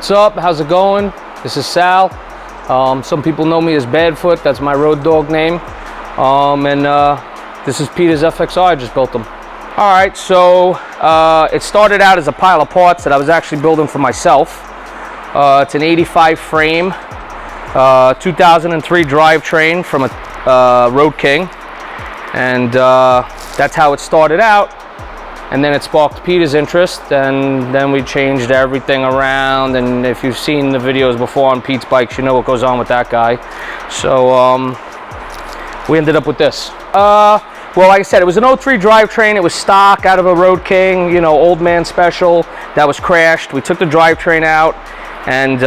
What's up? How's it going? This is Sal. Some people know me as Bad Foot. That's my road dog name. This is Peter's FXR. I just built them. All right, so it started out as a pile of parts that I was actually building for myself. It's an 85 frame, 2003 drivetrain from a Road King, and that's how it started out. And then it sparked Peter's interest, and then we changed everything around. And if you've seen the videos before on Pete's bikes, you know what goes on with that guy. So we ended up with this. Well, like I said, it was an 03 drivetrain. It was stock out of a Road King, you know, old man special that was crashed. We took the drivetrain out and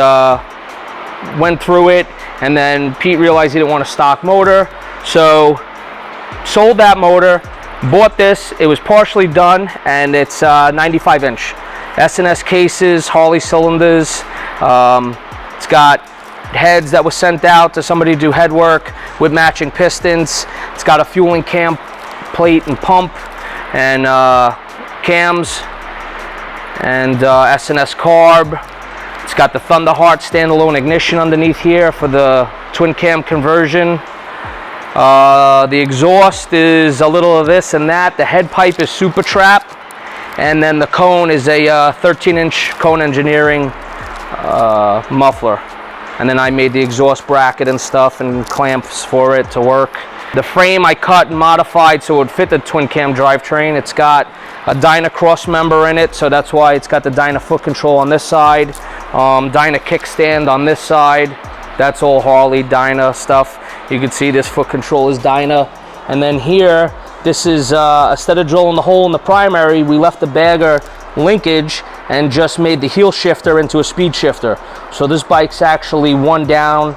went through it. And then Pete realized he didn't want a stock motor, so sold that motor. Bought this. It was partially done, and it's 95 inch S&S cases, Harley cylinders. It's got heads that was sent out to somebody to do head work with matching pistons. It's got a fueling cam plate and pump, and cams, and S&S carb. It's got the Thunderheart standalone ignition underneath here for the twin cam conversion. The exhaust is a little of this and that. The head pipe is Super Trap, and then the cone is a 13-inch cone engineering muffler. And then I made the exhaust bracket and stuff and clamps for it to work. The frame I cut and modified so it would fit the twin cam drivetrain. It's got a Dyna cross member in it, so that's why it's got the Dyna foot control on this side, Dyna kickstand on this side. That's all Harley Dyna stuff. You can see this foot control is Dyna. And then here, this is, instead of drilling the hole in the primary, we left the bagger linkage and just made the heel shifter into a speed shifter. So this bike's actually one down,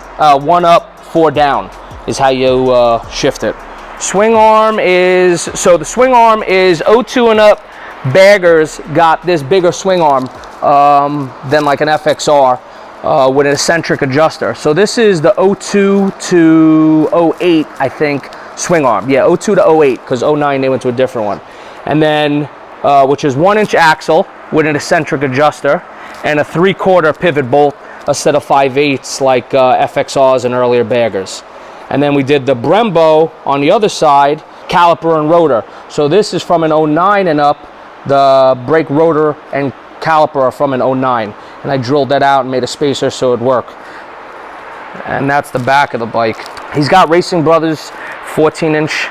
one up, four down is how you shift it. Swing arm is, so the swing arm is 02 and up baggers got this bigger swing arm than like an FXR. With an eccentric adjuster. So this is the 02 to 08, I think, swing arm. Yeah, 02 to 08, because 09 they went to a different one. And then, which is 1-inch axle with an eccentric adjuster and a 3/4 pivot bolt instead of 5/8 like FXRs and earlier baggers. And then we did the Brembo on the other side, caliper and rotor. So this is from an 09 and up. The brake rotor and caliper are from an 09. And I drilled that out and made a spacer so it'd work. And that's the back of the bike. He's got Racing Brothers 14-inch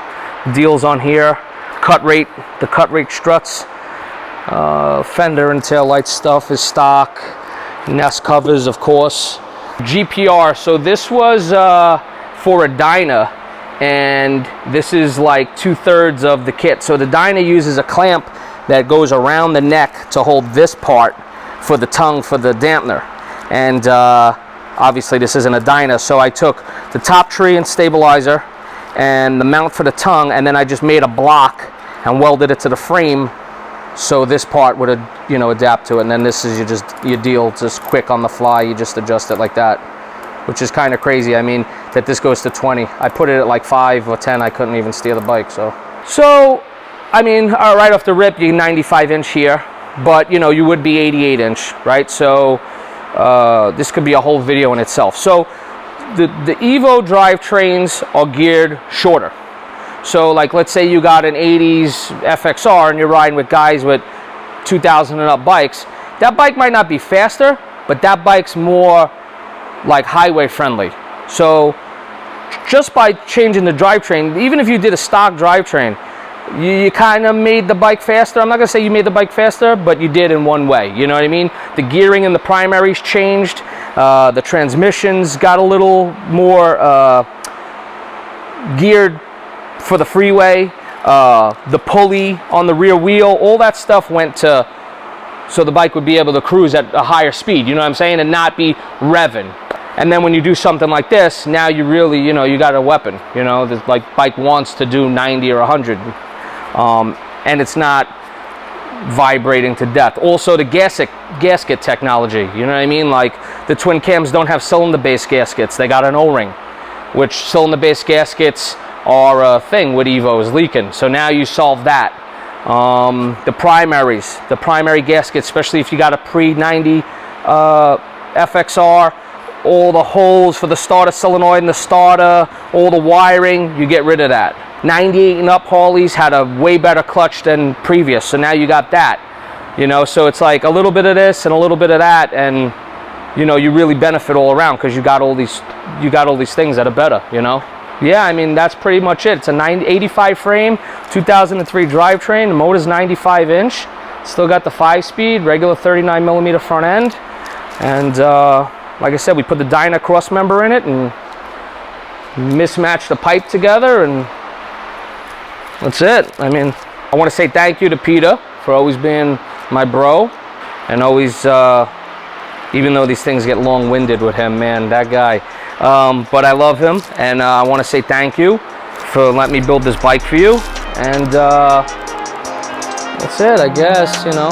deals on here. Cut rate, the cut rate struts. Fender and tail light stuff is stock. Nest covers, of course. GPR, so this was for a Dyna, and this is like 2/3 of the kit. So the Dyna uses a clamp that goes around the neck to hold this part for the tongue for the dampener. And obviously this isn't a Dyna, so I took the top tree and stabilizer and the mount for the tongue, and then I just made a block and welded it to the frame so this part would, you know, adapt to it. And then this is your deal, just quick on the fly, you just adjust it like that, which is kind of crazy. I mean, that this goes to 20. I put it at like 5 or 10, I couldn't even steer the bike. So I mean, right off the rip, you 95 inch here, but you know, you would be 88 inch, right? So this could be a whole video in itself. So the Evo drivetrains are geared shorter. So like, let's say you got an 80s FXR and you're riding with guys with 2000 and up bikes. That bike might not be faster, but that bike's more like highway friendly. So just by changing the drivetrain, even if you did a stock drivetrain, you kind of made the bike faster. I'm not going to say you made the bike faster, but you did in one way. You know what I mean? The gearing in the primaries changed. The transmissions got a little more geared for the freeway. The pulley on the rear wheel, all that stuff went to, so the bike would be able to cruise at a higher speed, you know what I'm saying, and not be revving. And then when you do something like this, now you really, you know, you got a weapon. You know, the bike wants to do 90 or 100. And it's not vibrating to death. Also, the gasket technology, you know what I mean? Like, the twin cams don't have cylinder-based gaskets. They got an O-ring, which cylinder-based gaskets are a thing with Evos leaking. So now you solve that. The primary gasket, especially if you got a pre-90 FXR, all the holes for the starter solenoid and the starter, all the wiring, you get rid of that. 98 and up Harleys had a way better clutch than previous, so now you got that. You know, so it's like a little bit of this and a little bit of that, and you know, you really benefit all around because you got all these things that are better, you know. Yeah, I mean, that's pretty much it. It's a 85 frame, 2003 drivetrain. The motor's 95 inch. Still got the 5-speed, regular 39 millimeter front end, and like I said, we put the Dyna cross member in it and mismatched the pipe together, and that's it. I mean, I want to say thank you to Peter for always being my bro, and always, even though these things get long-winded with him, man, that guy. But I love him, and I want to say thank you for letting me build this bike for you, and that's it, I guess, you know.